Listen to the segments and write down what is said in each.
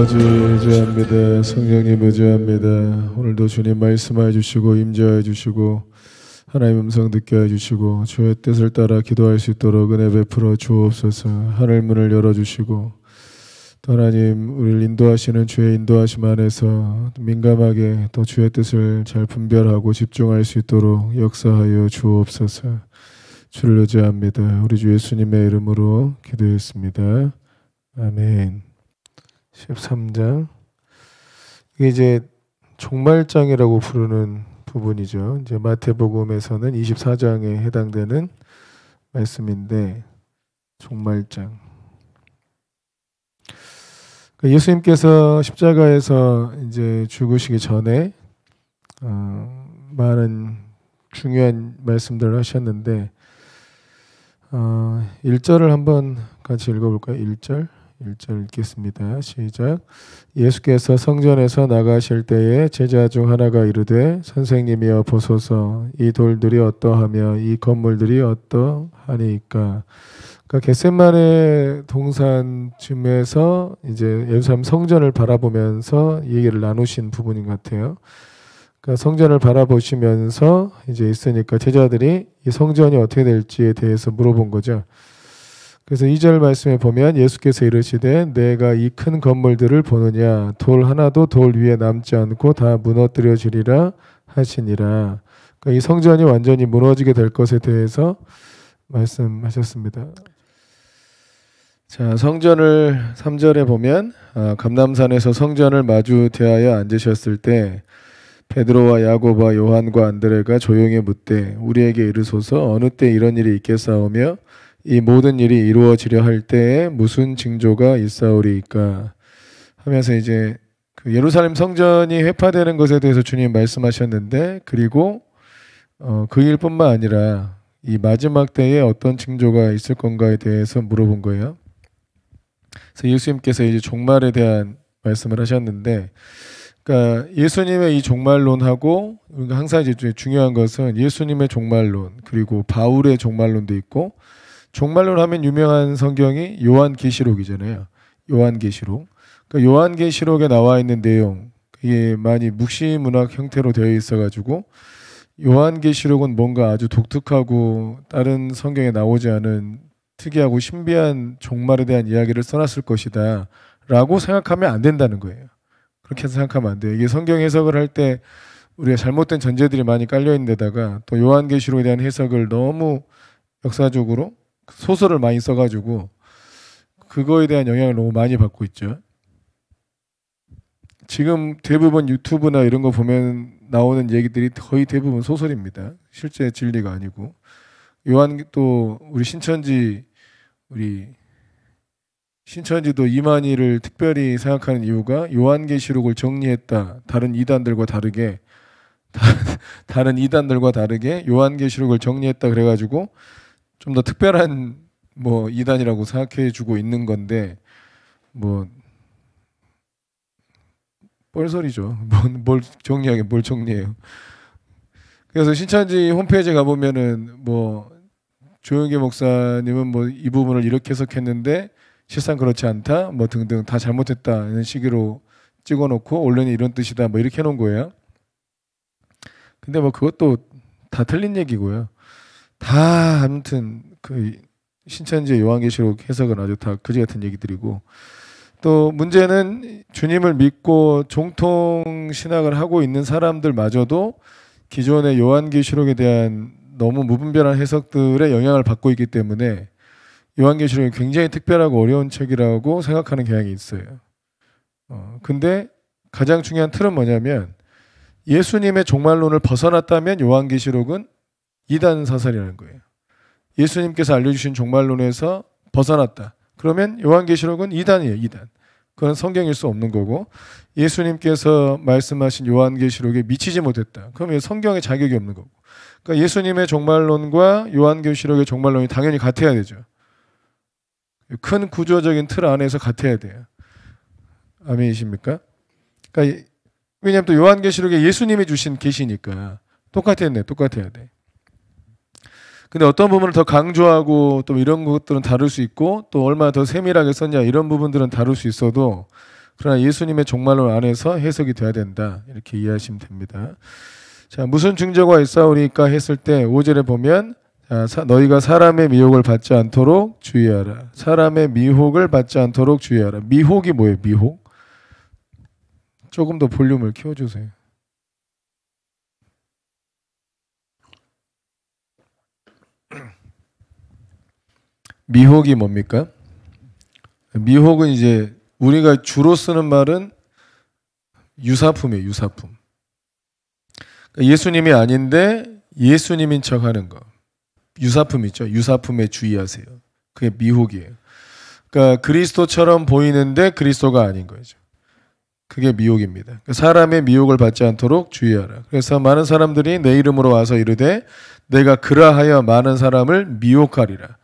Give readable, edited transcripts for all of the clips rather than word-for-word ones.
아버지 의지합니다. 성령님 의지합니다. 오늘도 주님 말씀해 주시고 임재해 주시고 하나님 음성 듣게 해주시고 주의 뜻을 따라 기도할 수 있도록 은혜 베풀어 주옵소서. 하늘 문을 열어주시고 또 하나님 우리를 인도하시는 주의 인도하심 안에서 민감하게 또 주의 뜻을 잘 분별하고 집중할 수 있도록 역사하여 주옵소서. 주를 의지합니다. 우리 주 예수님의 이름으로 기도했습니다. 아멘. 13장 이게 이제 종말장이라고 부르는 부분이죠. 이제 마태복음에서는 24장에 해당되는 말씀인데 종말장. 예수님께서 십자가에서 이제 죽으시기 전에 많은 중요한 말씀들을 하셨는데 1절을 한번 같이 읽어볼까요? 1절 읽겠습니다. 시작. 예수께서 성전에서 나가실 때에 제자 중 하나가 이르되 선생님이여 보소서 이 돌들이 어떠하며 이 건물들이 어떠하니까. 그러니까 겟세마네 동산쯤에서 이제 예루살렘 성전을 바라보면서 얘기를 나누신 부분인 것 같아요. 그러니까 성전을 바라보시면서 이제 있으니까 제자들이 이 성전이 어떻게 될지에 대해서 물어본 거죠. 그래서 2절 말씀에 보면 예수께서 이르시되 내가 이 큰 건물들을 보느냐 돌 하나도 돌 위에 남지 않고 다 무너뜨려지리라 하시니라. 그러니까 이 성전이 완전히 무너지게 될 것에 대해서 말씀하셨습니다. 자, 성전을 3절에 보면 감람산에서 성전을 마주 대하여 앉으셨을 때 베드로와 야고보와 요한과 안드레가 조용히 묻되 우리에게 이르소서 어느 때 이런 일이 있겠사오며 이 모든 일이 이루어지려 할 때에 무슨 징조가 있사오리이까 하면서 이제 그 예루살렘 성전이 회파되는 것에 대해서 주님 말씀하셨는데 그리고 그 일뿐만 아니라 이 마지막 때에 어떤 징조가 있을 건가에 대해서 물어본 거예요. 그래서 예수님께서 이제 종말에 대한 말씀을 하셨는데 그러니까 예수님의 이 종말론하고 항상 이제 중요한 것은 예수님의 종말론 그리고 바울의 종말론도 있고 종말론 하면 유명한 성경이 요한계시록이잖아요. 요한계시록. 그러니까 요한계시록에 나와 있는 내용 이게 많이 묵시문학 형태로 되어 있어가지고 요한계시록은 뭔가 아주 독특하고 다른 성경에 나오지 않은 특이하고 신비한 종말에 대한 이야기를 써놨을 것이다 라고 생각하면 안 된다는 거예요. 그렇게 생각하면 안 돼요. 이게 성경 해석을 할 때 우리가 잘못된 전제들이 많이 깔려있는 데다가 또 요한계시록에 대한 해석을 너무 역사적으로 소설을 많이 써가지고 그거에 대한 영향을 너무 많이 받고 있죠. 지금 대부분 유튜브나 이런 거 보면 나오는 얘기들이 거의 대부분 소설입니다. 실제 진리가 아니고. 요한 또 우리 신천지도 이만희를 특별히 생각하는 이유가 요한계시록을 정리했다. 다른 이단들과 다르게 요한계시록을 정리했다 그래가지고 좀 더 특별한 뭐 이단이라고 생각해주고 있는 건데 뭐 뻘소리죠. 뭘 정리해요. 그래서 신천지 홈페이지에 가보면은 뭐 조영계 목사님은 뭐 이 부분을 이렇게 해석했는데 실상 그렇지 않다 뭐 등등 다 잘못했다 이런 식으로 찍어놓고 원래는 이런 뜻이다 뭐 이렇게 해놓은 거예요. 근데 뭐 그것도 다 틀린 얘기고요. 다 아무튼 그 신천지의 요한계시록 해석은 아주 다 그지 같은 얘기들이고 또 문제는 주님을 믿고 정통 신학을 하고 있는 사람들마저도 기존의 요한계시록에 대한 너무 무분별한 해석들의 영향을 받고 있기 때문에 요한계시록이 굉장히 특별하고 어려운 책이라고 생각하는 경향이 있어요. 근데 가장 중요한 틀은 뭐냐면 예수님의 종말론을 벗어났다면 요한계시록은 이단 사설이라는 거예요. 예수님께서 알려주신 종말론에서 벗어났다. 그러면 요한계시록은 이단이에요. 이단. 그건 성경일 수 없는 거고 예수님께서 말씀하신 요한계시록에 미치지 못했다. 그러면 성경에 자격이 없는 거고. 그러니까 예수님의 종말론과 요한계시록의 종말론이 당연히 같아야 되죠. 큰 구조적인 틀 안에서 같아야 돼요. 아멘이십니까? 그러니까 왜냐하면 또 요한계시록에 예수님이 주신 계시니까 똑같아야 돼. 근데 어떤 부분을 더 강조하고 또 이런 것들은 다룰 수 있고 또 얼마나 더 세밀하게 썼냐 이런 부분들은 다룰 수 있어도 그러나 예수님의 종말론 안에서 해석이 돼야 된다. 이렇게 이해하시면 됩니다. 자, 무슨 증거가 있사오리까 했을 때 5절에 보면 너희가 사람의 미혹을 받지 않도록 주의하라. 사람의 미혹을 받지 않도록 주의하라. 미혹이 뭐예요? 미혹? 조금 더 볼륨을 키워주세요. 미혹이 뭡니까? 미혹은 이제 우리가 주로 쓰는 말은 유사품이에요. 유사품. 예수님이 아닌데 예수님인 척하는 거. 유사품 있죠. 유사품에 주의하세요. 그게 미혹이에요. 그러니까 그리스도처럼 보이는데 그리스도가 아닌 거죠. 그게 미혹입니다. 사람의 미혹을 받지 않도록 주의하라. 그래서 많은 사람들이 내 이름으로 와서 이르되 내가 그라하여 많은 사람을 미혹하리라.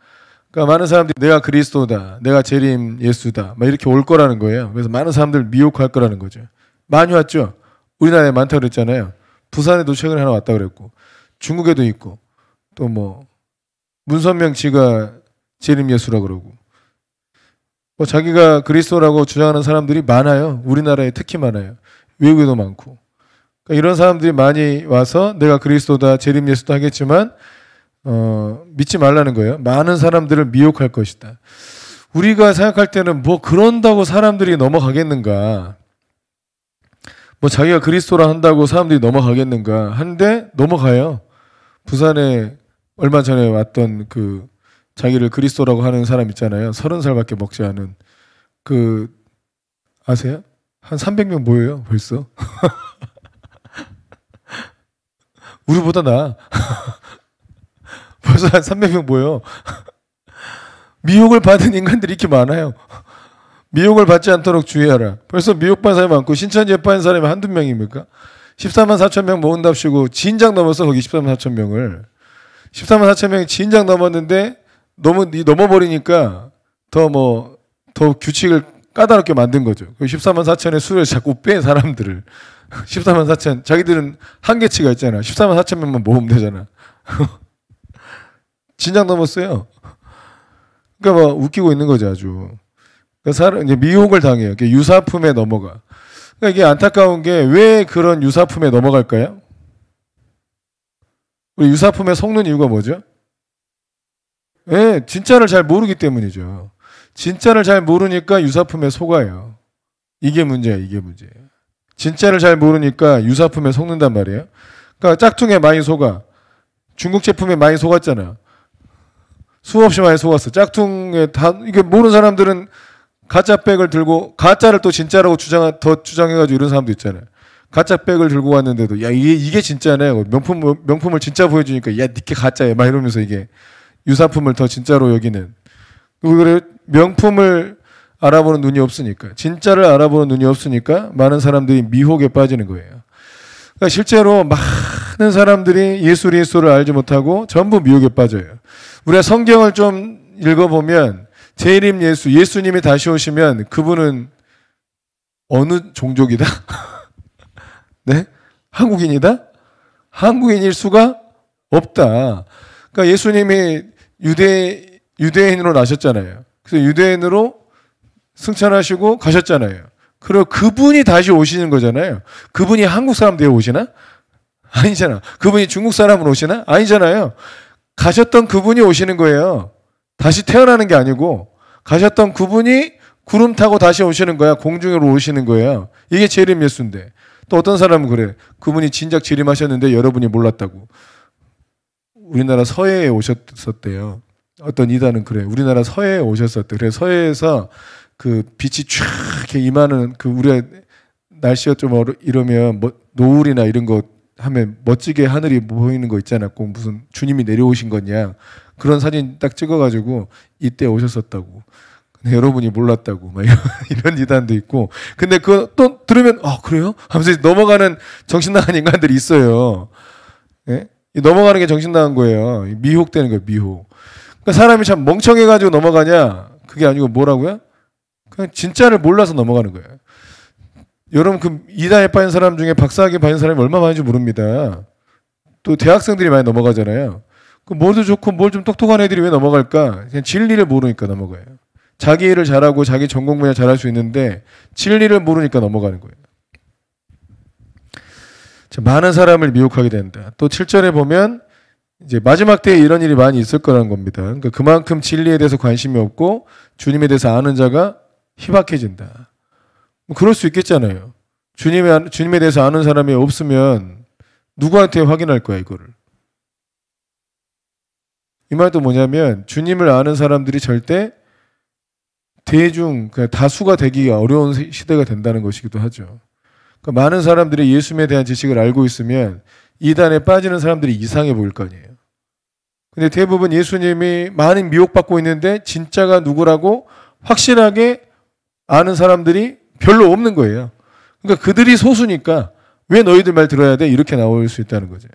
그러니까 많은 사람들이 내가 그리스도다, 내가 재림 예수다, 막 이렇게 올 거라는 거예요. 그래서 많은 사람들 미혹할 거라는 거죠. 많이 왔죠. 우리나라에 많다고 그랬잖아요. 부산에도 최근에 하나 왔다 그랬고, 중국에도 있고, 또 뭐 문선명 지가 재림 예수라 그러고, 뭐 자기가 그리스도라고 주장하는 사람들이 많아요. 우리나라에 특히 많아요. 외국에도 많고. 그러니까 이런 사람들이 많이 와서 내가 그리스도다, 재림 예수다 하겠지만 믿지 말라는 거예요. 많은 사람들을 미혹할 것이다. 우리가 생각할 때는 뭐 그런다고 사람들이 넘어가겠는가? 뭐 자기가 그리스도라 한다고 사람들이 넘어가겠는가? 한데 넘어가요. 부산에 얼마 전에 왔던 그 자기를 그리스도라고 하는 사람 있잖아요. 30살밖에 먹지 않은 그 아세요? 한 300명 모여요. 벌써. 우리보다 나아. 벌써 한 300명 모여. 미혹을 받은 인간들이 이렇게 많아요. 미혹을 받지 않도록 주의하라. 벌써 미혹받은 사람이 많고 신천지에 빠진 사람이 한두 명입니까? 14만 4천 명 모은답시고 진작 넘었어. 거기 14만 4천 명을. 14만 4천 명이 진작 넘었는데 넘어버리니까 더 규칙을 까다롭게 만든 거죠. 14만 4천의 수를 자꾸 뺀 사람들을. 14만 4천. 자기들은 한계치가 있잖아. 14만 4천 명만 모으면 되잖아. 진작 넘었어요. 그러니까 막 웃기고 있는 거죠, 아주. 그러니까 이제 미혹을 당해요. 유사품에 넘어가. 그러니까 이게 안타까운 게 왜 그런 유사품에 넘어갈까요? 우리 유사품에 속는 이유가 뭐죠? 예, 진짜를 잘 모르기 때문이죠. 진짜를 잘 모르니까 유사품에 속아요. 이게 문제예요, 이게 문제예요. 진짜를 잘 모르니까 유사품에 속는단 말이에요. 그러니까 짝퉁에 많이 속아. 중국 제품에 많이 속았잖아. 수없이 많이 속았어. 짝퉁에 이게 모르는 사람들은 가짜 백을 들고 가짜를 또 진짜라고 주장해가지고 이런 사람도 있잖아요. 가짜 백을 들고 왔는데도 야 이게 진짜네. 명품을 진짜 보여주니까 야 니께 가짜야. 막 이러면서 이게 유사품을 더 진짜로 여기는. 그래 명품을 알아보는 눈이 없으니까 진짜를 알아보는 눈이 없으니까 많은 사람들이 미혹에 빠지는 거예요. 그러니까 실제로 많은 사람들이 예수 그리스도를 알지 못하고 전부 미혹에 빠져요. 우리가 성경을 좀 읽어보면 재림 예수님이 다시 오시면 그분은 어느 종족이다? 네? 한국인이다? 한국인일 수가 없다. 그러니까 예수님이 유대인으로 나셨잖아요. 그래서 유대인으로 승천하시고 가셨잖아요. 그리고 그분이 다시 오시는 거잖아요. 그분이 한국 사람 되어 오시나? 아니잖아. 그분이 중국 사람으로 오시나? 아니잖아요. 가셨던 그분이 오시는 거예요. 다시 태어나는 게 아니고 가셨던 그분이 구름 타고 다시 오시는 거야. 공중으로 오시는 거예요. 이게 재림 예수인데 또 어떤 사람은 그래. 그분이 진작 재림하셨는데 여러분이 몰랐다고. 우리나라 서해에 오셨었대요. 어떤 이단은 그래. 우리나라 서해에 오셨었대. 그래서 서해에서 그 빛이 쫙 이렇게 임하는 그 우리가 날씨가 좀 이러면 노을이나 이런 거 하면 멋지게 하늘이 보이는 거 있잖아. 꼭 무슨 주님이 내려오신 거냐. 그런 사진 딱 찍어가지고 이때 오셨었다고. 근데 여러분이 몰랐다고. 막 이런 이단도 있고. 근데 그거 또 들으면 그래요? 하면서 넘어가는 정신 나간 인간들이 있어요. 예? 넘어가는 게 정신 나간 거예요. 미혹되는 거예요. 미혹. 그러니까 사람이 참 멍청해가지고 넘어가냐? 그게 아니고 뭐라고요? 그냥 진짜를 몰라서 넘어가는 거예요. 여러분 그 이단에 빠진 사람 중에 박사학위에 빠진 사람이 얼마나 많은지 모릅니다. 또 대학생들이 많이 넘어가잖아요. 그 뭘도 좋고 뭘 좀 똑똑한 애들이 왜 넘어갈까? 그냥 진리를 모르니까 넘어가요. 자기 일을 잘하고 자기 전공 분야 잘할 수 있는데 진리를 모르니까 넘어가는 거예요. 자, 많은 사람을 미혹하게 된다. 또 7절에 보면 이제 마지막 때에 이런 일이 많이 있을 거라는 겁니다. 그러니까 그만큼 진리에 대해서 관심이 없고 주님에 대해서 아는 자가 희박해진다. 뭐 그럴 수 있겠잖아요. 주님에 대해서 아는 사람이 없으면 누구한테 확인할 거야, 이거를. 이 말도 뭐냐면 주님을 아는 사람들이 절대 그러니까 다수가 되기가 어려운 시대가 된다는 것이기도 하죠. 그러니까 많은 사람들이 예수님에 대한 지식을 알고 있으면 이단에 빠지는 사람들이 이상해 보일 거 아니에요. 근데 대부분 예수님이 많이 미혹받고 있는데 진짜가 누구라고 확실하게 아는 사람들이 별로 없는 거예요. 그러니까 그들이 소수니까 왜 너희들 말 들어야 돼? 이렇게 나올 수 있다는 거죠.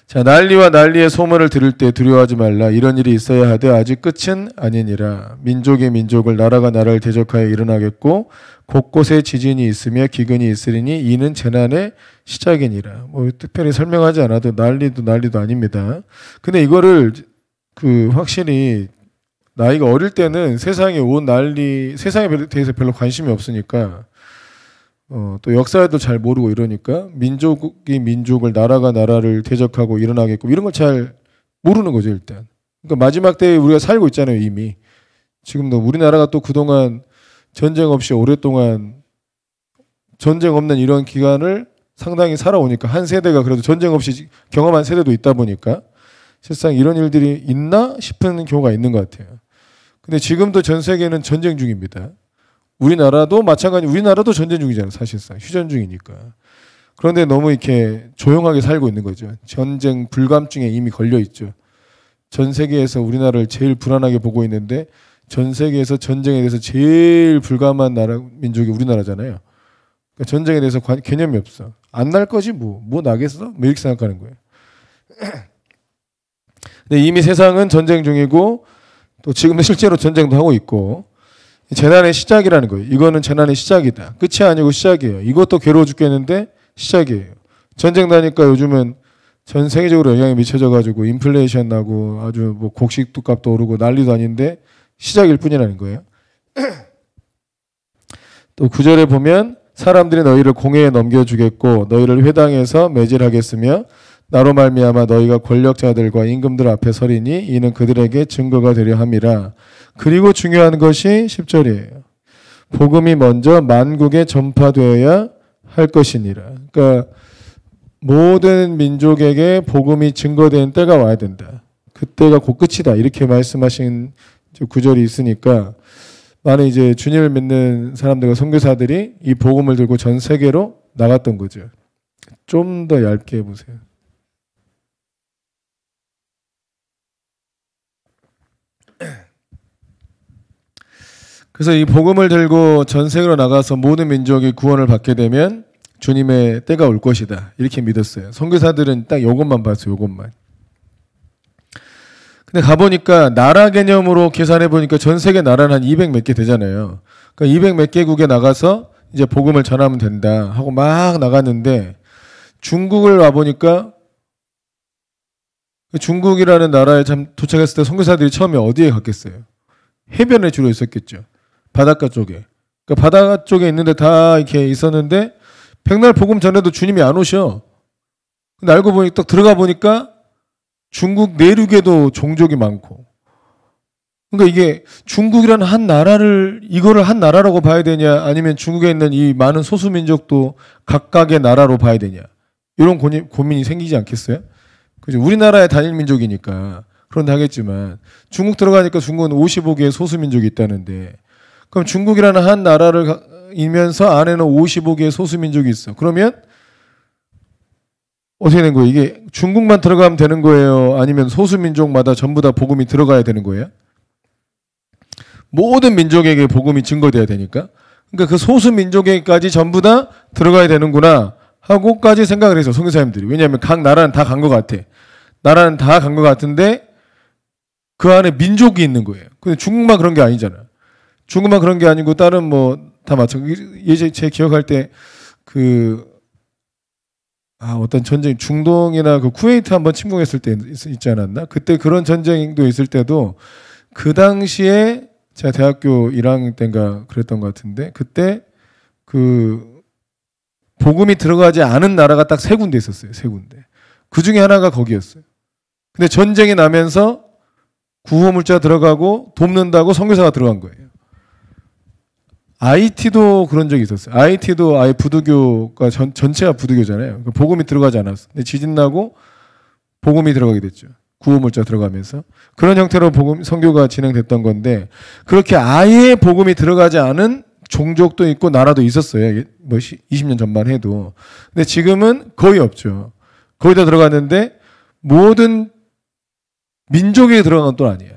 자, 난리와 난리의 소문을 들을 때 두려워하지 말라. 이런 일이 있어야 하되 아직 끝은 아니니라. 민족이 민족을, 나라가 나라를 대적하여 일어나겠고 곳곳에 지진이 있으며 기근이 있으리니 이는 재난의 시작이니라. 뭐 특별히 설명하지 않아도 난리도 아닙니다. 근데 이거를 확실히 나이가 어릴 때는 세상에 대해서 별로 관심이 없으니까 또 역사도 잘 모르고 이러니까 민족이 민족을, 나라가 나라를 대적하고 일어나겠고 이런 걸 잘 모르는 거죠, 일단. 그러니까 마지막 때에 우리가 살고 있잖아요, 이미. 지금도 우리나라가 또 그동안 전쟁 없이 오랫동안 전쟁 없는 이런 기간을 상당히 살아오니까 한 세대가 그래도 전쟁 없이 경험한 세대도 있다 보니까 실상 이런 일들이 있나 싶은 경우가 있는 것 같아요. 근데 지금도 전 세계는 전쟁 중입니다. 우리나라도 마찬가지, 우리나라도 전쟁 중이잖아요, 사실상. 휴전 중이니까. 그런데 너무 이렇게 조용하게 살고 있는 거죠. 전쟁 불감증에 이미 걸려 있죠. 전 세계에서 우리나라를 제일 불안하게 보고 있는데 전 세계에서 전쟁에 대해서 제일 불감한 민족이 우리나라잖아요. 그러니까 전쟁에 대해서 개념이 없어. 안 날 거지 뭐 나겠어? 뭐 이렇게 생각하는 거예요. 근데 이미 세상은 전쟁 중이고 또 지금도 실제로 전쟁도 하고 있고 재난의 시작이라는 거예요. 이거는 재난의 시작이다. 끝이 아니고 시작이에요. 이것도 괴로워 죽겠는데 시작이에요. 전쟁 나니까 요즘은 전 세계적으로 영향이 미쳐져가지고 인플레이션 나고 아주 뭐 곡식도 값도 오르고 난리도 아닌데 시작일 뿐이라는 거예요. 또 9절에 보면 사람들이 너희를 공회에 넘겨주겠고 너희를 회당에서 매질하겠으며 나로 말미암아 너희가 권력자들과 임금들 앞에 서리니 이는 그들에게 증거가 되려 함이라. 그리고 중요한 것이 10절이에요. 복음이 먼저 만국에 전파되어야 할 것이니라. 그러니까 모든 민족에게 복음이 증거되는 때가 와야 된다. 그때가 곧 끝이다. 이렇게 말씀하신 구절이 있으니까 많은 이제 주님을 믿는 사람들과 선교사들이 이 복음을 들고 전 세계로 나갔던 거죠. 좀 더 얇게 해보세요. 그래서 이 복음을 들고 전 세계로 나가서 모든 민족이 구원을 받게 되면 주님의 때가 올 것이다. 이렇게 믿었어요. 선교사들은 딱 이것만 봤어요. 이것만. 근데 가보니까 나라 개념으로 계산해 보니까 전 세계 나라는 한 200 몇 개 되잖아요. 그러니까 200 몇 개국에 나가서 이제 복음을 전하면 된다 하고 막 나갔는데 중국을 와보니까 중국이라는 나라에 참 도착했을 때 선교사들이 처음에 어디에 갔겠어요? 해변에 주로 있었겠죠. 바닷가 쪽에. 그러니까 바닷가 쪽에 있는데 다 이렇게 있었는데 백날 복음 전에도 주님이 안 오셔. 근데 알고 보니 딱 들어가 보니까 중국 내륙에도 종족이 많고. 그러니까 이게 중국이라는 한 나라를 이거를 한 나라라고 봐야 되냐 아니면 중국에 있는 이 많은 소수민족도 각각의 나라로 봐야 되냐 이런 고민이 생기지 않겠어요? 그죠? 우리나라의 단일 민족이니까 그런데 하겠지만 중국 들어가니까 중국은 55개의 소수민족이 있다는데 그럼 중국이라는 한 나라를 이면서 안에는 55개의 소수민족이 있어. 그러면 어떻게 된 거예요? 이게 중국만 들어가면 되는 거예요? 아니면 소수민족마다 전부 다 복음이 들어가야 되는 거예요? 모든 민족에게 복음이 증거돼야 되니까. 그러니까 그 소수민족에게까지 전부 다 들어가야 되는구나 하고까지 생각을 해서 선교사님들이. 왜냐하면 각 나라는 다 간 것 같아. 나라는 다 간 것 같은데 그 안에 민족이 있는 거예요. 근데 중국만 그런 게 아니잖아. 중국만 그런 게 아니고 다른 뭐 다 마찬가지. 예전에 제 기억할 때 어떤 전쟁 중동이나 그 쿠웨이트 한번 침공했을 때 있지 않았나? 그때 그런 전쟁도 있을 때도 그 당시에 제가 대학교 1학년 때인가 그랬던 것 같은데 그때 그 복음이 들어가지 않은 나라가 딱 3군데 있었어요. 3군데. 그 중에 하나가 거기였어요. 근데 전쟁이 나면서 구호물자 들어가고 돕는다고 선교사가 들어간 거예요. IT도 그런 적이 있었어요. IT도 아예 부두교가 전체가 부두교잖아요. 복음이 들어가지 않았어. 근데 지진 나고 복음이 들어가게 됐죠. 구호물자 들어가면서 그런 형태로 복음 선교가 진행됐던 건데 그렇게 아예 복음이 들어가지 않은 종족도 있고 나라도 있었어요. 뭐 20년 전만 해도. 근데 지금은 거의 없죠. 거의 다 들어갔는데 모든 민족에 들어간 건 아니에요.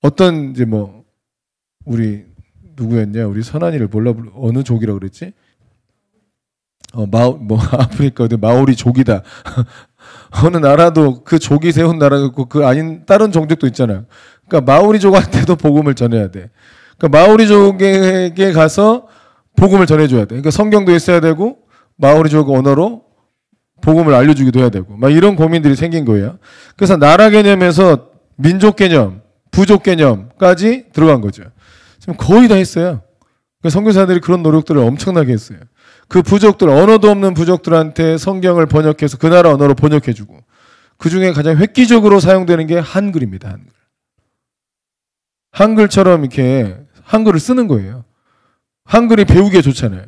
어떤 이제 뭐 우리 누구였냐? 우리 선한이를 몰라 어느 족이라고 그랬지? 아프리카 어디 마오리 족이다. 어느 나라도 그 족이 세운 나라가 있고 그 아닌 다른 종족도 있잖아요. 그러니까 마오리족한테도 복음을 전해야 돼. 그러니까 마오리족에게 가서 복음을 전해줘야 돼. 그러니까 성경도 있어야 되고 마오리족 언어로 복음을 알려주기도 해야 되고 막 이런 고민들이 생긴 거예요. 그래서 나라 개념에서 민족 개념, 부족 개념까지 들어간 거죠. 지금 거의 다 했어요. 그러니까 선교사들이 그런 노력들을 엄청나게 했어요. 그 부족들, 언어도 없는 부족들한테 성경을 번역해서 그 나라 언어로 번역해주고 그 중에 가장 획기적으로 사용되는 게 한글입니다. 한글. 한글처럼 이렇게 한글을 쓰는 거예요. 한글이 배우기에 좋잖아요.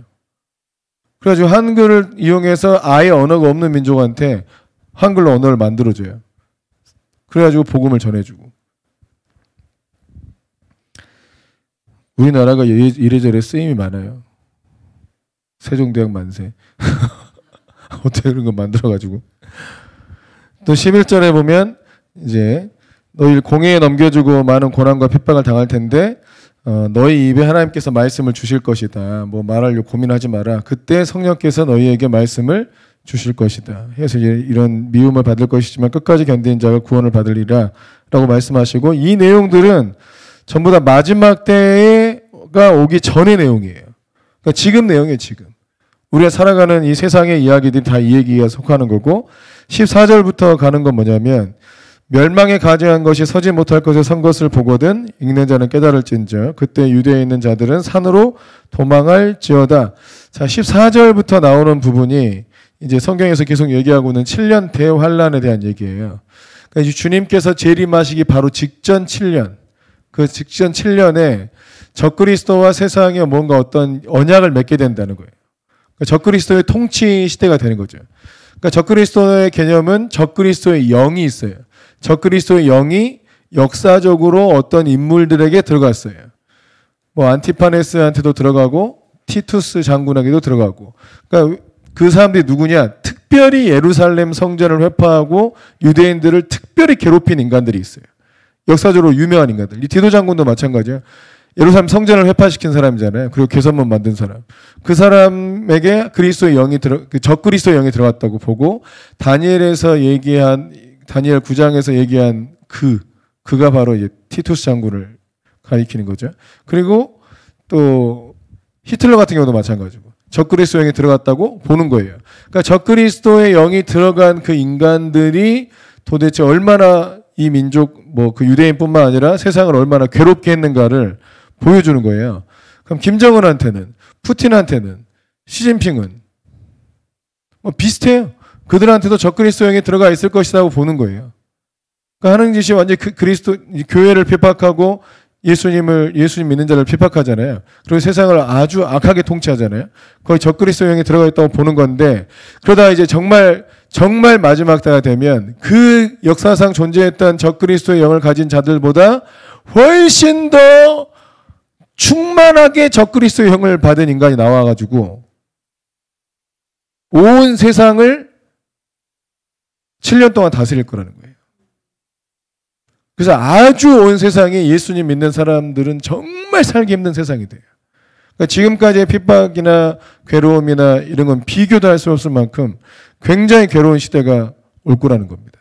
그래가지고 한글을 이용해서 아예 언어가 없는 민족한테 한글로 언어를 만들어줘요. 그래가지고 복음을 전해주고. 우리나라가 이래저래 쓰임이 많아요. 세종대왕 만세. 어떻게 그런 거 만들어가지고. 또 11절에 보면 이제 너희 공회에 넘겨주고 많은 고난과 핍박을 당할 텐데 너희 입에 하나님께서 말씀을 주실 것이다. 뭐 말하려고 고민하지 마라. 그때 성령께서 너희에게 말씀을 주실 것이다. 해서 이런 미움을 받을 것이지만 끝까지 견디는 자가 구원을 받으리라 라고 말씀하시고 이 내용들은 전부 다 마지막 때가 오기 전의 내용이에요. 그러니까 지금 내용이에요. 지금. 우리가 살아가는 이 세상의 이야기들이 다 이 얘기가 속하는 거고 14절부터 가는 건 뭐냐면 멸망에 가증한 것이 서지 못할 것에 선 것을 보거든 읽는 자는 깨달을진저 그때 유대에 있는 자들은 산으로 도망할지어다. 자 14절부터 나오는 부분이 이제 성경에서 계속 얘기하고는 7년 대환란에 대한 얘기예요. 그러니까 이제 주님께서 재림하시기 바로 직전 7년 그 직전 7년에 적그리스도와 세상에 뭔가 어떤 언약을 맺게 된다는 거예요. 그러니까 적그리스도의 통치 시대가 되는 거죠. 그러니까 적그리스도의 개념은 적그리스도의 영이 있어요. 적그리스도의 영이 역사적으로 어떤 인물들에게 들어갔어요. 뭐 안티파네스한테도 들어가고 티투스 장군에게도 들어가고. 그러니까 그 사람들이 누구냐? 특별히 예루살렘 성전을 회파하고 유대인들을 특별히 괴롭힌 인간들이 있어요. 역사적으로 유명한 인간들. 이 디도 장군도 마찬가지예요. 예루살렘 성전을 회파시킨 사람이잖아요. 그리고 개선문 만든 사람. 그 사람에게 그리스도의 영이 적그리스도의 영이 들어갔다고 보고 다니엘에서 얘기한 다니엘 9장에서 얘기한 그가 바로 이제 티투스 장군을 가리키는 거죠. 그리고 또 히틀러 같은 경우도 마찬가지고 적그리스도의 영이 들어갔다고 보는 거예요. 그러니까 적그리스도의 영이 들어간 그 인간들이 도대체 얼마나 이 민족 뭐 그 유대인뿐만 아니라 세상을 얼마나 괴롭게 했는가를 보여주는 거예요. 그럼 김정은한테는 푸틴한테는 시진핑은 뭐 비슷해요. 그들한테도 적그리스도 영이 들어가 있을 것이라고 보는 거예요. 그러니까 하는 짓이 완전히 그리스도 교회를 비판하고 예수님 믿는 자를 비판하잖아요. 그리고 세상을 아주 악하게 통치하잖아요. 거의 적그리스도 영이 들어가 있다고 보는 건데 그러다 이제 정말 마지막 때가 되면 그 역사상 존재했던 적그리스도의 영을 가진 자들보다 훨씬 더 충만하게 적그리스도의 영을 받은 인간이 나와가지고 온 세상을 7년 동안 다스릴 거라는 거예요. 그래서 아주 온 세상에 예수님 믿는 사람들은 정말 살기 힘든 세상이 돼요. 그러니까 지금까지의 핍박이나 괴로움이나 이런 건 비교도 할 수 없을 만큼 굉장히 괴로운 시대가 올 거라는 겁니다.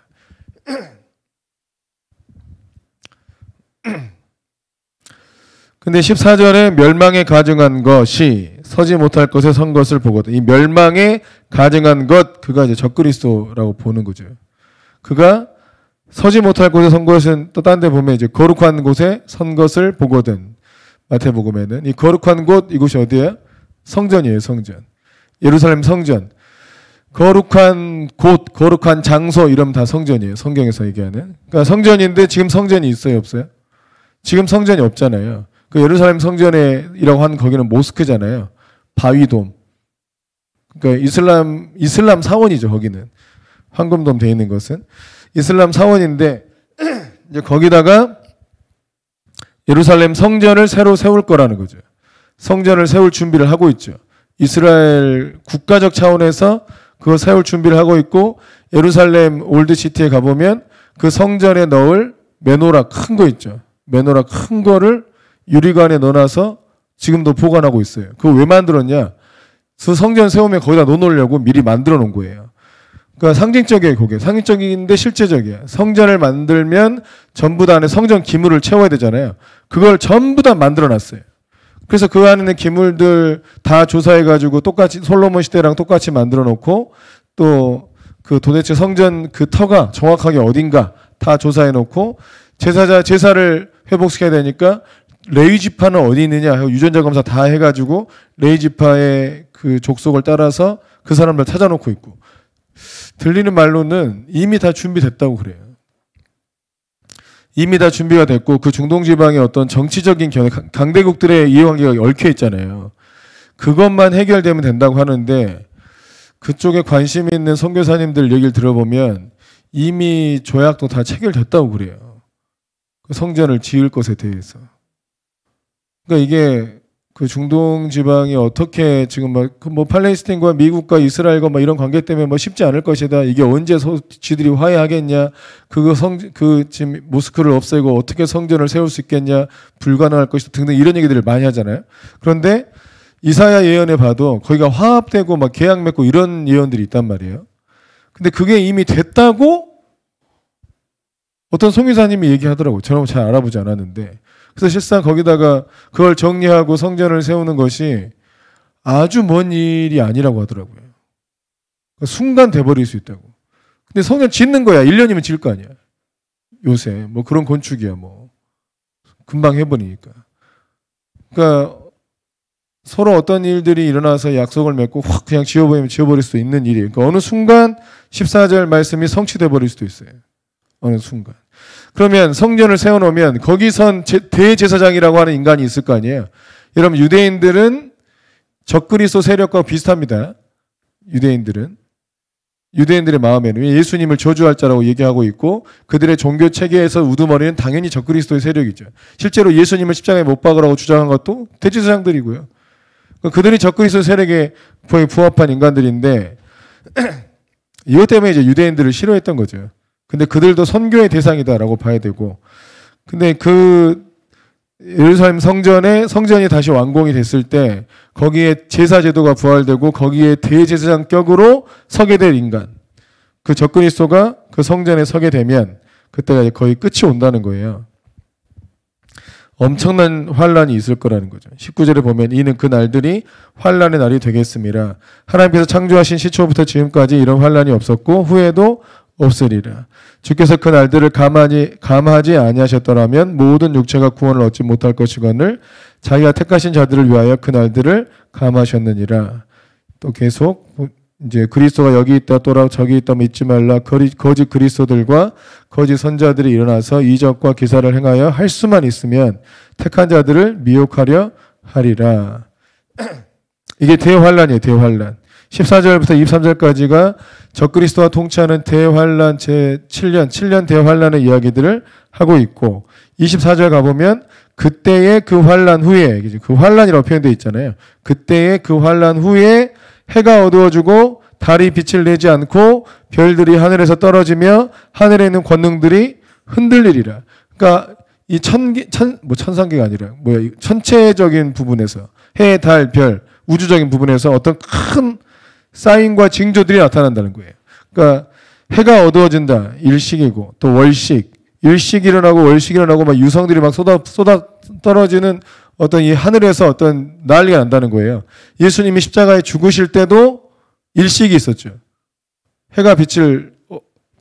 근데 14절에 멸망에 가증한 것이 서지 못할 것에 선 것을 보거든. 이 멸망에 가증한 것, 그가 이제 적그리스도라고 보는 거죠. 그가 서지 못할 곳에 선 것은 또 딴 데 보면 이제 거룩한 곳에 선 것을 보거든. 마태복음에는 이 거룩한 곳 이곳이 어디예요? 성전이에요, 성전. 예루살렘 성전. 거룩한 곳, 거룩한 장소 이러면 다 성전이에요. 성경에서 얘기하는. 그러니까 성전인데 지금 성전이 있어요, 없어요? 지금 성전이 없잖아요. 그 예루살렘 성전이라고 하는 거기는 모스크잖아요. 바위돔. 그러니까 이슬람 사원이죠, 거기는. 황금돔 돼 있는 것은. 이슬람 사원인데 이제 거기다가 예루살렘 성전을 새로 세울 거라는 거죠. 성전을 세울 준비를 하고 있죠. 이스라엘 국가적 차원에서 그거 세울 준비를 하고 있고 예루살렘 올드시티에 가보면 그 성전에 넣을 메노라 큰 거 있죠. 메노라 큰 거를 유리관에 넣어놔서 지금도 보관하고 있어요. 그거 왜 만들었냐? 그 성전 세우면 거기다 넣어놓으려고 미리 만들어 놓은 거예요. 그러니까 상징적이에요, 그게. 상징적인데 실제적이에요. 성전을 만들면 전부 다 안에 성전 기물을 채워야 되잖아요. 그걸 전부 다 만들어 놨어요. 그래서 그 안에 있는 기물들 다 조사해가지고 똑같이 솔로몬 시대랑 똑같이 만들어 놓고 또 그 도대체 성전 그 터가 정확하게 어딘가 다 조사해 놓고 제사를 회복시켜야 되니까 레위 지파는 어디 있느냐 유전자 검사 다 해가지고 레위 지파의 그 족속을 따라서 그 사람들 찾아놓고 있고 들리는 말로는 이미 다 준비됐다고 그래요. 이미 다 준비가 됐고 그 중동 지방의 어떤 정치적인 강대국들의 이해관계가 얽혀 있잖아요. 그것만 해결되면 된다고 하는데 그쪽에 관심 있는 선교사님들 얘기를 들어보면 이미 조약도 다 체결됐다고 그래요. 그 성전을 지을 것에 대해서. 그러니까 이게 그 중동 지방이 어떻게 지금 뭐 팔레스타인과 미국과 이스라엘과 뭐 이런 관계 때문에 뭐 쉽지 않을 것이다. 이게 언제 지들이 화해하겠냐. 그 지금 모스크를 없애고 어떻게 성전을 세울 수 있겠냐. 불가능할 것이다 등등 이런 얘기들을 많이 하잖아요. 그런데 이사야 예언에 봐도 거기가 화합되고 막 계약 맺고 이런 예언들이 있단 말이에요. 근데 그게 이미 됐다고 어떤 송유사님이 얘기하더라고요. 저는 잘 알아보지 않았는데. 그래서 실상 거기다가 그걸 정리하고 성전을 세우는 것이 아주 먼 일이 아니라고 하더라고요. 순간 돼버릴 수 있다고. 근데 성전 짓는 거야. 1년이면 지을 거 아니야. 요새 뭐 그런 건축이야 뭐. 금방 해버리니까. 그러니까 서로 어떤 일들이 일어나서 약속을 맺고 확 그냥 지어버리면 지어버릴 수도 있는 일이에요. 그러니까 어느 순간 14절 말씀이 성취돼 버릴 수도 있어요. 어느 순간. 그러면 성전을 세워놓으면 거기선 대제사장이라고 하는 인간이 있을 거 아니에요. 여러분 유대인들은 적그리스도 세력과 비슷합니다. 유대인들의 마음에는 예수님을 저주할 자라고 얘기하고 있고 그들의 종교 체계에서 우두머리는 당연히 적그리스도의 세력이죠. 실제로 예수님을 십자가에 못 박으라고 주장한 것도 대제사장들이고요. 그들이 적그리스도 세력에 부합한 인간들인데 이것 때문에 이제 유대인들을 싫어했던 거죠. 근데 그들도 선교의 대상이다라고 봐야 되고 근데 그 예루살렘 성전이 다시 완공이 됐을 때 거기에 제사 제도가 부활되고 거기에 대제사장격으로 서게 될 인간 그 적그리스도가 그 성전에 서게 되면 그때가 거의 끝이 온다는 거예요. 엄청난 환란이 있을 거라는 거죠. 19절에 보면 이는 그 날들이 환란의 날이 되겠습니다. 하나님께서 창조하신 시초부터 지금까지 이런 환란이 없었고 후에도 없으리라. 주께서 그 날들을 감하지 아니하셨더라면 모든 육체가 구원을 얻지 못할 것이거늘 자기가 택하신 자들을 위하여 그 날들을 감하셨느니라. 또 계속 이제 그리스도가 여기 있다 또라 저기 있다 믿지 말라. 거짓 그리스도들과 거짓 선자들이 일어나서 이적과 기사를 행하여 할 수만 있으면 택한 자들을 미혹하려 하리라. 이게 대환란이에요. 대환란. 14절부터 23절까지가 적그리스도와 통치하는 대환란 제7년 대환란의 이야기들을 하고 있고 24절 가보면 그때의 그 환란 후에 그 환란이라고 표현되어 있잖아요. 그때의 그 환란 후에 해가 어두워지고 달이 빛을 내지 않고 별들이 하늘에서 떨어지며 하늘에 있는 권능들이 흔들리리라. 그러니까 이 천상계가 아니라 천체적인 부분에서 해, 달, 별, 우주적인 부분에서 어떤 큰 사인과 징조들이 나타난다는 거예요. 그러니까 해가 어두워진다. 일식이고 또 월식. 일식 일어나고 월식 일어나고 막 유성들이 막 쏟아 떨어지는 어떤 이 하늘에서 어떤 난리가 난다는 거예요. 예수님이 십자가에 죽으실 때도 일식이 있었죠. 해가 빛을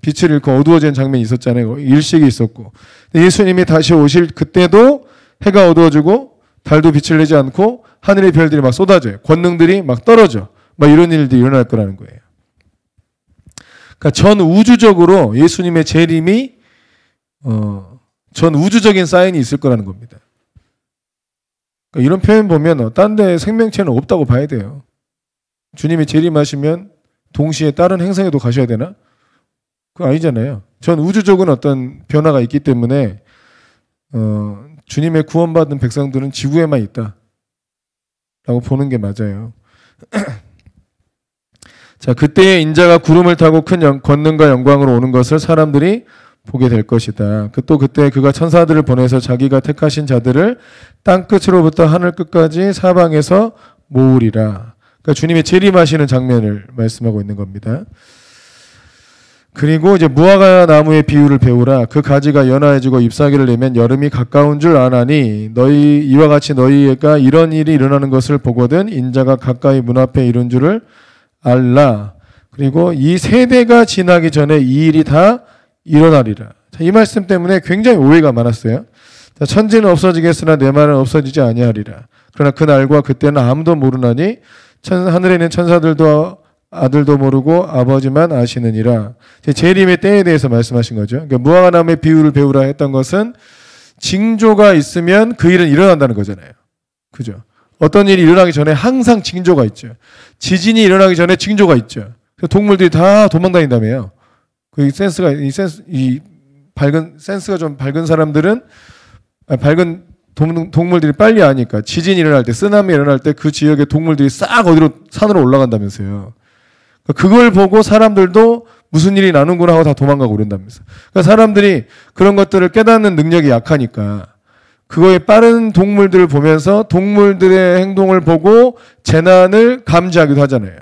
빛을 잃고 어두워진 장면이 있었잖아요. 일식이 있었고. 예수님이 다시 오실 그때도 해가 어두워지고 달도 빛을 내지 않고 하늘의 별들이 막 쏟아져요. 권능들이 막 떨어져. 막 이런 일들이 일어날 거라는 거예요. 그러니까 전 우주적으로 예수님의 재림이 전 우주적인 사인이 있을 거라는 겁니다. 그러니까 이런 표현 보면 딴 데 생명체는 없다고 봐야 돼요. 주님이 재림하시면 동시에 다른 행성에도 가셔야 되나? 그거 아니잖아요. 전 우주적인 어떤 변화가 있기 때문에 주님의 구원받은 백성들은 지구에만 있다 라고 보는 게 맞아요. 자, 그때의 인자가 구름을 타고 큰 권능과 영광으로 오는 것을 사람들이 보게 될 것이다. 또 그때 그가 천사들을 보내서 자기가 택하신 자들을 땅 끝으로부터 하늘 끝까지 사방에서 모으리라. 그러니까 주님이 재림하시는 장면을 말씀하고 있는 겁니다. 그리고 이제 무화과 나무의 비유를 배우라. 그 가지가 연화해지고 잎사귀를 내면 여름이 가까운 줄 아나니 너희 이와 같이 너희가 이런 일이 일어나는 것을 보거든 인자가 가까이 문 앞에 이른 줄을 알라. 그리고 이 세대가 지나기 전에 이 일이 다 일어나리라. 자, 이 말씀 때문에 굉장히 오해가 많았어요. 자, 천지는 없어지겠으나 내 말은 없어지지 아니하리라. 그러나 그 날과 그때는 아무도 모르나니 하늘에 있는 천사들도 아들도 모르고 아버지만 아시느니라. 재림의 때에 대해서 말씀하신 거죠. 그러니까 무화과나무의 비유를 배우라 했던 것은 징조가 있으면 그 일은 일어난다는 거잖아요. 그죠? 어떤 일이 일어나기 전에 항상 징조가 있죠. 지진이 일어나기 전에 징조가 있죠. 동물들이 다 도망다닌다며요. 그 센스가 센스가 좀 밝은 사람들은 밝은 동물들이 빨리 아니까 지진이 일어날 때, 쓰나미 일어날 때 그 지역의 동물들이 싹 어디로 산으로 올라간다면서요. 그걸 보고 사람들도 무슨 일이 나는구나 하고 다 도망가고 그런다면서. 그러니까 사람들이 그런 것들을 깨닫는 능력이 약하니까 그거에 빠른 동물들을 보면서 동물들의 행동을 보고 재난을 감지하기도 하잖아요.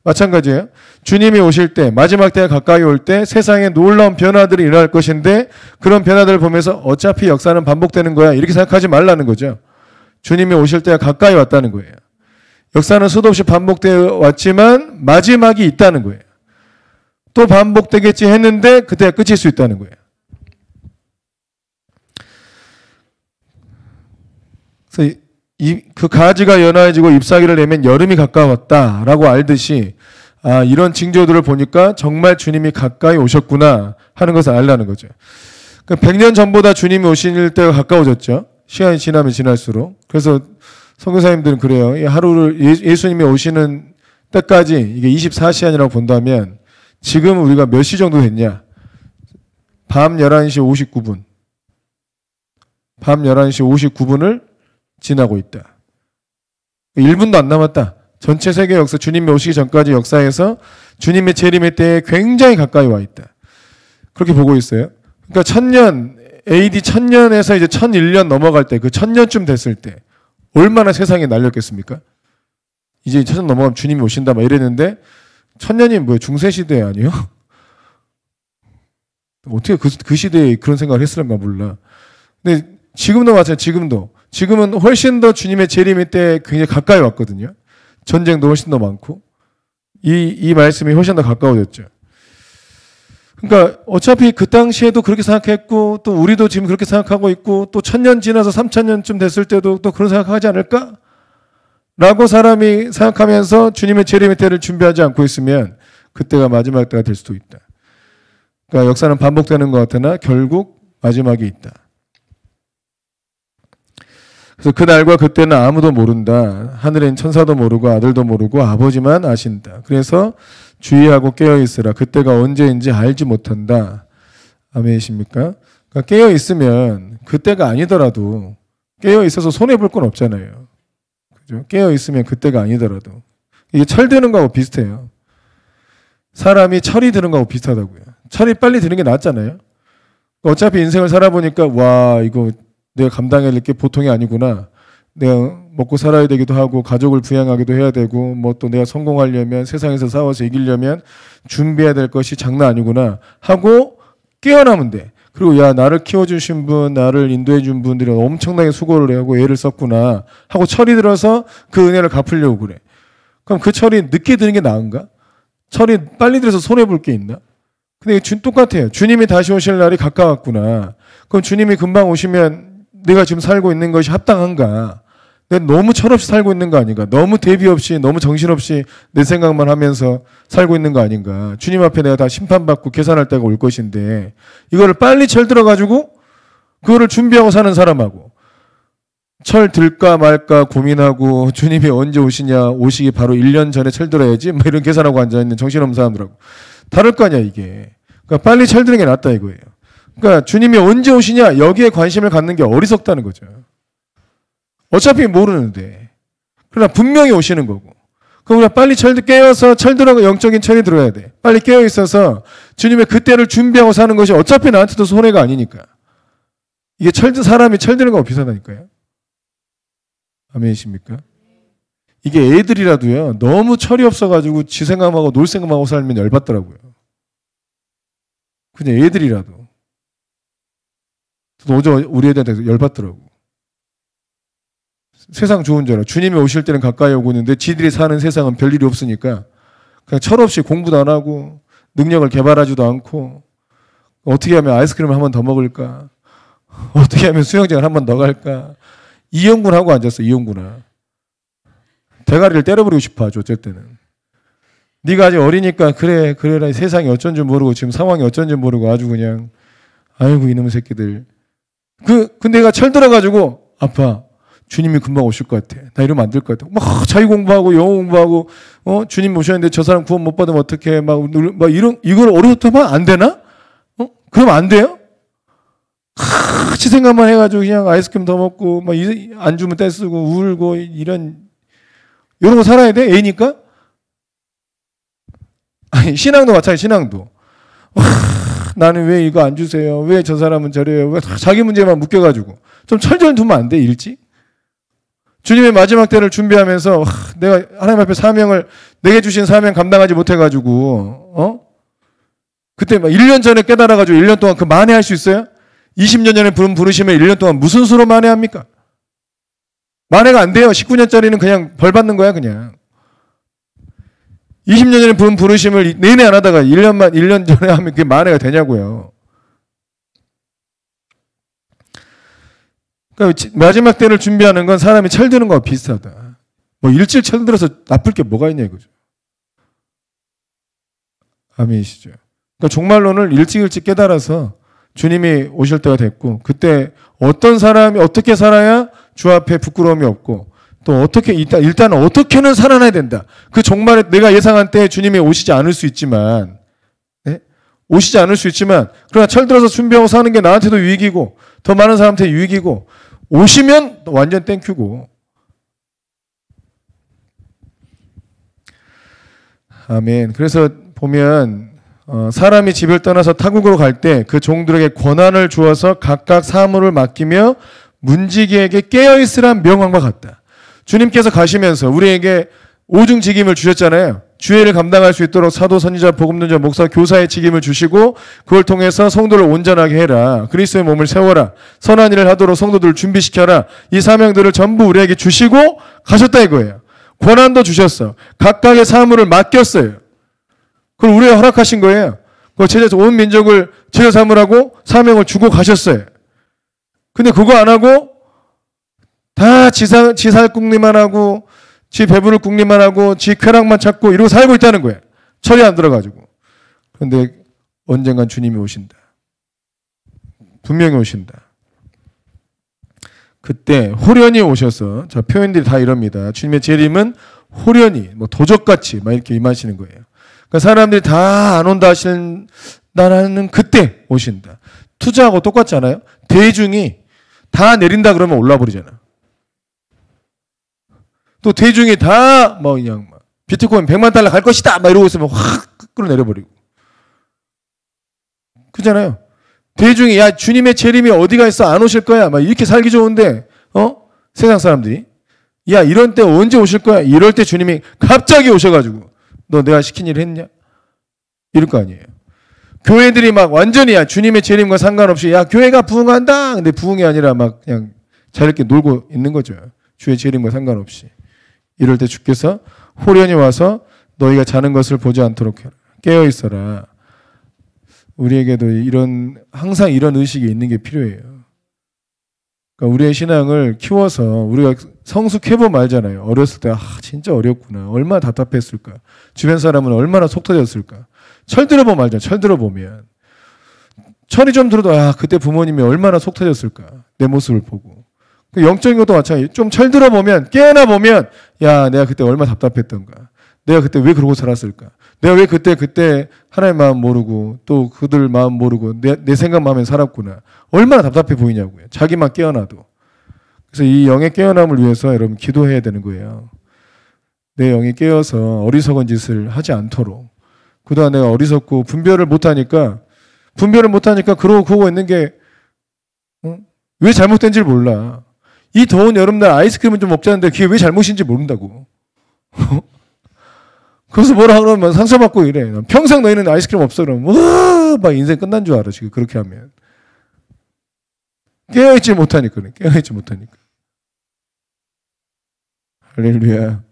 마찬가지예요. 주님이 오실 때, 마지막 때가 가까이 올 때 세상에 놀라운 변화들이 일어날 것인데 그런 변화들을 보면서 어차피 역사는 반복되는 거야 이렇게 생각하지 말라는 거죠. 주님이 오실 때가 가까이 왔다는 거예요. 역사는 수도 없이 반복되어 왔지만 마지막이 있다는 거예요. 또 반복되겠지 했는데 그때가 끝일 수 있다는 거예요. 그래서 그 가지가 연화해지고 잎사귀를 내면 여름이 가까웠다라고 알듯이 이런 징조들을 보니까 정말 주님이 가까이 오셨구나 하는 것을 알라는 거죠. 그러니까 100년 전보다 주님이 오실 때가 가까워졌죠. 시간이 지나면 지날수록. 그래서 선교사님들은 그래요. 하루를 예수님이 오시는 때까지 이게 24시간이라고 본다면 지금 우리가 몇 시 정도 됐냐? 밤 11시 59분. 밤 11시 59분을 지나고 있다. 1분도 안 남았다. 전체 세계 역사, 주님이 오시기 전까지 역사에서 주님의 재림의 때에 굉장히 가까이 와 있다. 그렇게 보고 있어요. 그러니까 1000년, AD 1000년에서 이제 1001년 넘어갈 때, 그 1000년쯤 됐을 때 얼마나 세상이 날렸겠습니까? 이제 1000년 넘어가면 주님이 오신다 막 이랬는데 1000년이 뭐예요? 중세시대 아니에요? 어떻게 그 시대에 그런 생각을 했을까 몰라. 근데 지금도 마찬가지예요. 지금은 훨씬 더 주님의 재림의 때 굉장히 가까이 왔거든요. 전쟁도 훨씬 더 많고 이 말씀이 훨씬 더 가까워졌죠. 그러니까 어차피 그 당시에도 그렇게 생각했고 또 우리도 지금 그렇게 생각하고 있고 또 1000년 지나서 3000년쯤 됐을 때도 또 그런 생각하지 않을까? 라고 사람이 생각하면서 주님의 재림의 때를 준비하지 않고 있으면 그때가 마지막 때가 될 수도 있다. 그러니까 역사는 반복되는 것 같으나 결국 마지막이 있다. 그래서 그 날과 그때는 아무도 모른다. 하늘엔 천사도 모르고 아들도 모르고 아버지만 아신다. 그래서 주의하고 깨어있으라. 그때가 언제인지 알지 못한다. 아멘이십니까? 그러니까 깨어있으면 그때가 아니더라도 깨어있어서 손해볼 건 없잖아요. 그죠? 깨어있으면 그때가 아니더라도. 이게 철 드는 거하고 비슷해요. 사람이 철이 드는 거하고 비슷하다고요. 철이 빨리 드는 게 낫잖아요. 어차피 인생을 살아보니까 와 이거 내가 감당해야 될 게 보통이 아니구나. 내가 먹고 살아야 되기도 하고 가족을 부양하기도 해야 되고 뭐 또 내가 성공하려면 세상에서 싸워서 이기려면 준비해야 될 것이 장난 아니구나 하고 깨어나면 돼. 그리고 야 나를 키워주신 분, 나를 인도해준 분들이 엄청나게 수고를 하고 애를 썼구나 하고 철이 들어서 그 은혜를 갚으려고 그래. 그럼 그 철이 늦게 드는 게 나은가? 철이 빨리 들어서 손해볼 게 있나? 근데 똑같아요. 주님이 다시 오실 날이 가까웠구나. 그럼 주님이 금방 오시면 내가 지금 살고 있는 것이 합당한가? 내가 너무 철없이 살고 있는 거 아닌가? 너무 대비 없이, 너무 정신없이 내 생각만 하면서 살고 있는 거 아닌가? 주님 앞에 내가 다 심판받고 계산할 때가 올 것인데 이거를 빨리 철들어가지고 그거를 준비하고 사는 사람하고 철 들까 말까 고민하고 주님이 언제 오시냐, 오시기 바로 1년 전에 철들어야지 뭐 이런 계산하고 앉아있는 정신없는 사람들하고 다를 거 아니야 이게. 그러니까 빨리 철드는 게 낫다 이거예요. 그러니까 주님이 언제 오시냐 여기에 관심을 갖는 게 어리석다는 거죠. 어차피 모르는데. 그러나 분명히 오시는 거고. 그럼 우리가 빨리 깨어서 철들어가 영적인 철이 들어야 돼. 빨리 깨어 있어서 주님의 그때를 준비하고 사는 것이 어차피 나한테도 손해가 아니니까. 이게 사람이 철드는 거 비슷하다니까요. 아멘이십니까? 이게 애들이라도요, 너무 철이 없어가지고 지 생각하고 놀 생각하고 살면 열받더라고요. 그냥 애들이라도. 어제 우리 애들한테 열받더라고. 세상 좋은 줄 알아. 주님이 오실 때는 가까이 오고 있는데 지들이 사는 세상은 별일이 없으니까 그냥 철없이 공부도 안 하고 능력을 개발하지도 않고 어떻게 하면 아이스크림을 한 번 더 먹을까? 어떻게 하면 수영장을 한 번 더 갈까? 이용군 하고 앉았어. 이용군아. 대가리를 때려버리고 싶어 하죠. 어쩔 때는. 네가 아직 어리니까 그래라. 세상이 어쩐지 모르고 지금 상황이 어쩐지 모르고 아주 그냥 아이고 이놈의 새끼들. 근데 얘가 철들어가지고 아빠 주님이 금방 오실 것 같아. 나 이러면 안 될 것 같아. 막 자기 공부하고 영어 공부하고 주님 오셨는데 저 사람 구원 못 받으면 어떡해. 막 이걸 어려웠다면 안 되나? 그럼 안 돼요? 같이 생각만 해가지고 그냥 아이스크림 더 먹고 막 안 주면 떼쓰고 울고 이런 거 살아야 돼? 애니까? 아니 신앙도 마찬가지. 신앙도 나는 왜 이거 안 주세요? 왜 저 사람은 저래요? 왜 자기 문제만 묶여가지고 좀 철저히 두면 안 돼? 일찍? 주님의 마지막 때를 준비하면서 내가 하나님 앞에 사명을 내게 주신 사명 감당하지 못해가지고 그때 막 1년 전에 깨달아가지고 1년 동안 그 만회할 수 있어요? 20년 전에 부르시면 1년 동안 무슨 수로 만회합니까? 만회가 안 돼요. 19년짜리는 그냥 벌 받는 거야 그냥. 20년 전에 부르심을 내내 안 하다가 1년 전에 하면 그게 만회가 되냐고요. 그러니까 마지막 때를 준비하는 건 사람이 철드는 거와 비슷하다. 뭐 일찍 철들어서 나쁠 게 뭐가 있냐 이거죠. 아멘이시죠. 그러니까 종말론을 일찍 깨달아서 주님이 오실 때가 됐고 그때 어떤 사람이 어떻게 살아야 주 앞에 부끄러움이 없고 또 어떻게 일단 어떻게는 살아나야 된다. 그 종말에 내가 예상한 때 주님이 오시지 않을 수 있지만 오시지 않을 수 있지만 그러나 철들어서 준비하고 사는 게 나한테도 유익이고 더 많은 사람한테 유익이고 오시면 완전 땡큐고. 아멘. 그래서 보면 사람이 집을 떠나서 타국으로 갈 때 그 종들에게 권한을 주어서 각각 사물을 맡기며 문지기에게 깨어있으란 명령과 같다. 주님께서 가시면서 우리에게 오중직임을 주셨잖아요. 주의를 감당할 수 있도록 사도, 선지자, 복음전자, 목사, 교사의 직임을 주시고 그걸 통해서 성도를 온전하게 해라. 그리스도의 몸을 세워라. 선한 일을 하도록 성도들을 준비시켜라. 이 사명들을 전부 우리에게 주시고 가셨다 이거예요. 권한도 주셨어. 각각의 사물을 맡겼어요. 그걸 우리가 허락하신 거예요. 온 민족을 제자 삼으라고 사명을 주고 가셨어요. 근데 그거 안 하고 다 지살 궁리만 하고 지 배부를 궁리만 하고 지 쾌락만 찾고 이러고 살고 있다는 거예요. 철이 안 들어가지고. 그런데 언젠간 주님이 오신다. 분명히 오신다. 그때 호련히 오셔서 저 표현들이 다 이럽니다. 주님의 재림은 호련히 도적같이 막 이렇게 임하시는 거예요. 그러니까 사람들이 다 안 온다 하신다는 그때 오신다. 투자하고 똑같지 않아요? 대중이 다 내린다 그러면 올라버리잖아. 또 대중이 다 그냥 비트코인 100만 달러 갈 것이다 막 이러고 있으면 확 끌어내려버리고. 그잖아요. 대중이 야 주님의 재림이 어디가 있어 안 오실 거야 막 이렇게 살기 좋은데 세상 사람들이 야 이런 때 언제 오실 거야 이럴 때 주님이 갑자기 오셔가지고 너 내가 시킨 일 했냐 이럴 거 아니에요. 교회들이 막 완전히 야 주님의 재림과 상관없이 야 교회가 부흥한다 근데 부흥이 아니라 막 그냥 자유롭게 놀고 있는 거죠. 주의 재림과 상관없이. 이럴 때 주께서 호련히 와서 너희가 자는 것을 보지 않도록 해라. 깨어 있어라. 우리에게도 항상 이런 의식이 있는 게 필요해요. 그러니까 우리의 신앙을 키워서 우리가 성숙해보면 알잖아요. 어렸을 때 진짜 어렵구나. 얼마나 답답했을까. 주변 사람은 얼마나 속 터졌을까. 철들어보면 알잖아요. 철들어보면. 철이 좀 들어도 그때 부모님이 얼마나 속 터졌을까. 내 모습을 보고. 영적인 것도 마찬가지예요. 좀 철들어보면 깨어나 보면 내가 그때 얼마나 답답했던가. 내가 그때 왜 그러고 살았을까. 내가 왜 그때 하나님 마음 모르고 또 그들 마음 모르고 내 생각만 하면 살았구나. 얼마나 답답해 보이냐고요. 자기만 깨어나도. 그래서 이 영의 깨어남을 위해서 여러분 기도해야 되는 거예요. 내 영이 깨어서 어리석은 짓을 하지 않도록. 그동안 내가 어리석고 분별을 못하니까 그러고 있는 게 왜 잘못된지를 몰라. 이 더운 여름날 아이스크림을 좀 먹자는데 그게 왜 잘못인지 모른다고. 그래서 뭐라 그러면 상처받고 이래. 평생 너희는 아이스크림 없어 그러면 막 인생 끝난 줄 알아. 지금 그렇게 하면. 깨어있지 못하니까. 할렐루야.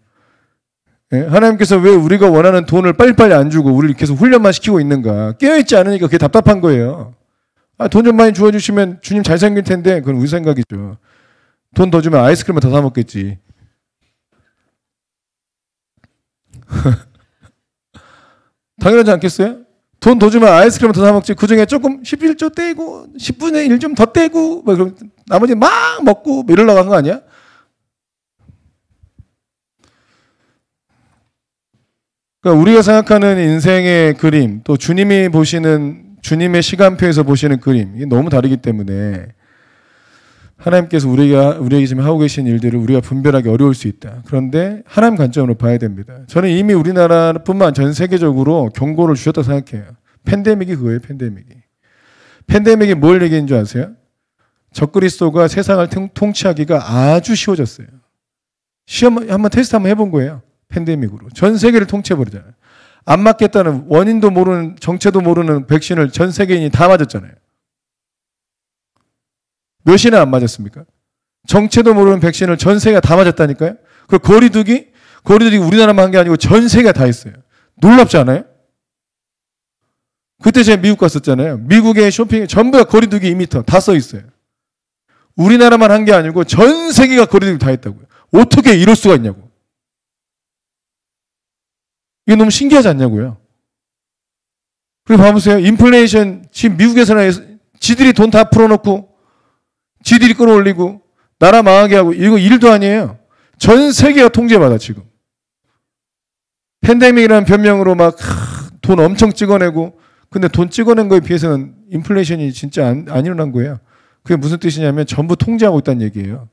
하나님께서 왜 우리가 원하는 돈을 빨리빨리 안 주고 우리를 계속 훈련만 시키고 있는가. 깨어있지 않으니까 그게 답답한 거예요. 돈 좀 많이 주어주시면 주님 잘생길 텐데 그건 우리 생각이죠. 돈 더 주면 아이스크림을 더 사 먹겠지. 당연하지 않겠어요? 돈 더 주면 아이스크림을 더 사 먹지. 그 중에 조금 11조 떼고 10분의 1 좀 더 떼고 그럼 나머지 막 먹고 이러려고 한 거 아니야? 그러니까 우리가 생각하는 인생의 그림, 또 주님이 보시는 주님의 시간표에서 보시는 그림, 이게 너무 다르기 때문에 하나님께서 우리에게 지금 하고 계신 일들을 우리가 분별하기 어려울 수 있다. 그런데 하나님 관점으로 봐야 됩니다. 저는 이미 우리나라뿐만 전 세계적으로 경고를 주셨다고 생각해요. 팬데믹이 그거예요. 팬데믹이 뭘 얘기인 줄 아세요? 적그리스도가 세상을 통치하기가 아주 쉬워졌어요. 한번 테스트 한번 해본 거예요. 팬데믹으로. 전 세계를 통치해버리잖아요. 안 맞겠다는 원인도 모르는 정체도 모르는 백신을 전 세계인이 다 맞았잖아요. 몇이나 안 맞았습니까? 정체도 모르는 백신을 전 세계가 다 맞았다니까요. 그 거리두기 우리나라만 한 게 아니고 전 세계가 다 했어요. 놀랍지 않아요? 그때 제가 미국 갔었잖아요. 미국의 쇼핑에 전부 다 거리두기 2m 다 써 있어요. 우리나라만 한 게 아니고 전 세계가 거리두기 다 했다고요. 어떻게 이럴 수가 있냐고. 이게 너무 신기하지 않냐고요. 그리고 봐보세요. 인플레이션 지금 미국에서는 지들이 돈 다 풀어놓고 지들이 끌어올리고 나라 망하게 하고 이거 일도 아니에요. 전 세계가 통제받아 지금. 팬데믹이라는 변명으로 막 돈 엄청 찍어내고 근데 돈 찍어낸 거에 비해서는 인플레이션이 진짜 안 일어난 거예요. 그게 무슨 뜻이냐면 전부 통제하고 있다는 얘기예요.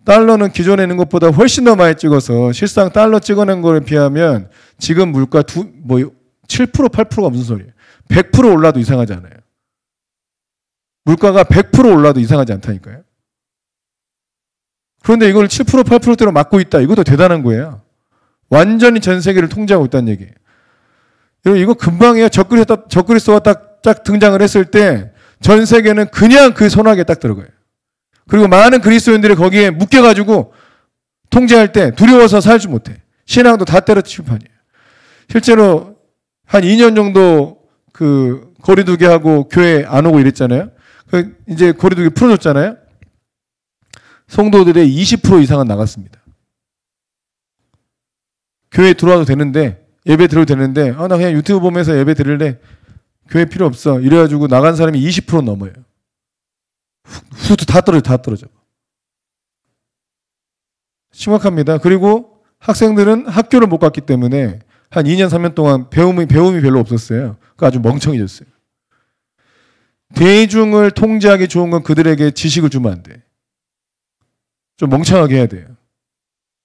달러는 기존에 있는 것보다 훨씬 더 많이 찍어서 실상 달러 찍어낸 거에 비하면 지금 물가 7% 8%가 무슨 소리예요. 100% 올라도 이상하지 않아요. 물가가 100% 올라도 이상하지 않다니까요. 그런데 이걸 7% 8%대로 막고 있다. 이것도 대단한 거예요. 완전히 전 세계를 통제하고 있다는 얘기예요. 여러분 이거 금방이에요. 적그리스도가 딱 등장을 했을 때 전 세계는 그냥 그 손아귀에 딱 들어가요. 그리고 많은 그리스도인들이 거기에 묶여가지고 통제할 때 두려워서 살지 못해. 신앙도 다 때려칠 판이에요. 실제로 한 2년 정도 그 거리두기 하고 교회 안 오고 이랬잖아요. 이제 거리두기 풀어줬잖아요. 성도들의 20% 이상은 나갔습니다. 교회에 들어와도 되는데 예배 드려도 되는데 나 그냥 유튜브 보면서 예배 드릴래. 교회 필요 없어. 이래가지고 나간 사람이 20% 넘어요. 후도 다 떨어져. 심각합니다. 그리고 학생들은 학교를 못 갔기 때문에 한 2년, 3년 동안 배움이 별로 없었어요. 그러니까 아주 멍청해졌어요. 대중을 통제하기 좋은 건 그들에게 지식을 주면 안 돼. 좀 멍청하게 해야 돼요.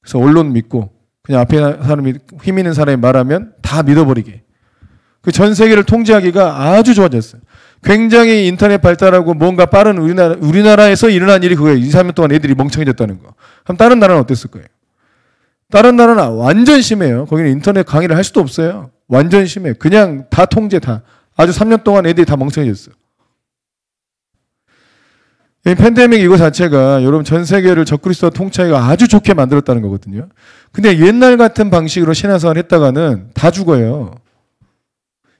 그래서 언론 믿고 그냥 앞에 사람이 힘 있는 사람이 말하면 다 믿어버리게. 그 전 세계를 통제하기가 아주 좋아졌어요. 굉장히 인터넷 발달하고 뭔가 빠른 우리나라에서 일어난 일이 그거예요. 2, 3년 동안 애들이 멍청해졌다는 거. 그럼 다른 나라는 어땠을 거예요? 다른 나라는 완전 심해요. 거기는 인터넷 강의를 할 수도 없어요. 완전 심해요. 그냥 다 통제 다. 아주 3년 동안 애들이 다 멍청해졌어요. 이 팬데믹 이거 자체가 여러분 전 세계를 적그리스도와 통치하기가 아주 좋게 만들었다는 거거든요. 근데 옛날 같은 방식으로 신앙생활 했다가는 다 죽어요.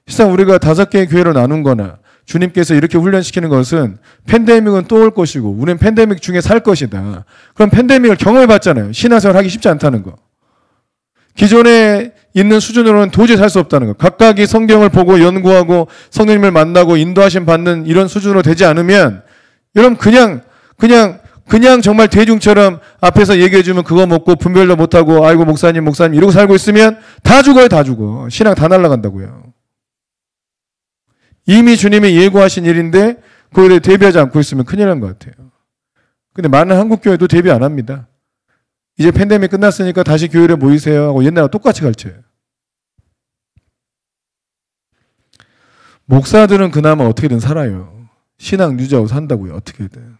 실상 우리가 5개의 교회로 나눈 거나 주님께서 이렇게 훈련시키는 것은 팬데믹은 또 올 것이고 우리는 팬데믹 중에 살 것이다. 그럼 팬데믹을 경험해 봤잖아요. 신앙생활 하기 쉽지 않다는 거. 기존에 있는 수준으로는 도저히 살 수 없다는 거. 각각이 성경을 보고 연구하고 성령님을 만나고 인도하심 받는 이런 수준으로 되지 않으면 여러분 그냥 정말 대중처럼 앞에서 얘기해주면 그거 먹고 분별도 못하고 아이고 목사님 이러고 살고 있으면 다 죽어요. 다 죽어. 신앙 다 날아간다고요. 이미 주님이 예고하신 일인데 그거에 대비하지 않고 있으면 큰일 난 것 같아요. 근데 많은 한국교회도 대비 안 합니다. 이제 팬데믹 끝났으니까 다시 교회에 모이세요 하고 옛날과 똑같이 가르쳐요. 목사들은 그나마 어떻게든 살아요. 신앙 유지하고 산다고요. 어떻게든.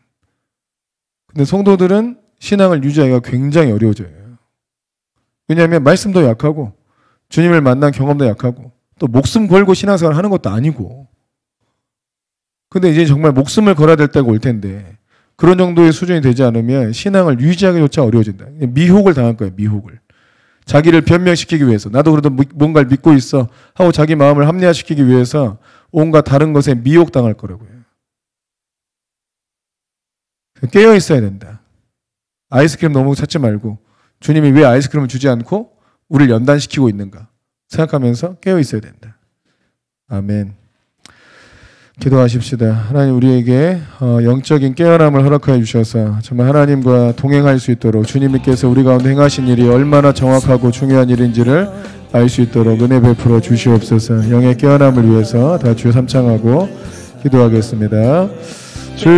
근데 성도들은 신앙을 유지하기가 굉장히 어려워져요. 왜냐하면 말씀도 약하고 주님을 만난 경험도 약하고 또 목숨 걸고 신앙생활 하는 것도 아니고. 근데 이제 정말 목숨을 걸어야 될 때가 올 텐데 그런 정도의 수준이 되지 않으면 신앙을 유지하기조차 어려워진다. 미혹을 당할 거예요. 미혹을. 자기를 변명시키기 위해서 나도 그래도 뭔가를 믿고 있어 하고 자기 마음을 합리화시키기 위해서 온갖 다른 것에 미혹당할 거라고요. 깨어 있어야 된다. 아이스크림 너무 찾지 말고 주님이 왜 아이스크림을 주지 않고 우리를 연단시키고 있는가 생각하면서 깨어 있어야 된다. 아멘. 기도하십시다. 하나님 우리에게 영적인 깨어남을 허락하여 주셔서 정말 하나님과 동행할 수 있도록 주님께서 우리 가운데 행하신 일이 얼마나 정확하고 중요한 일인지를 알 수 있도록 은혜 베풀어 주시옵소서. 영의 깨어남을 위해서 다 주여 삼창하고 기도하겠습니다. 주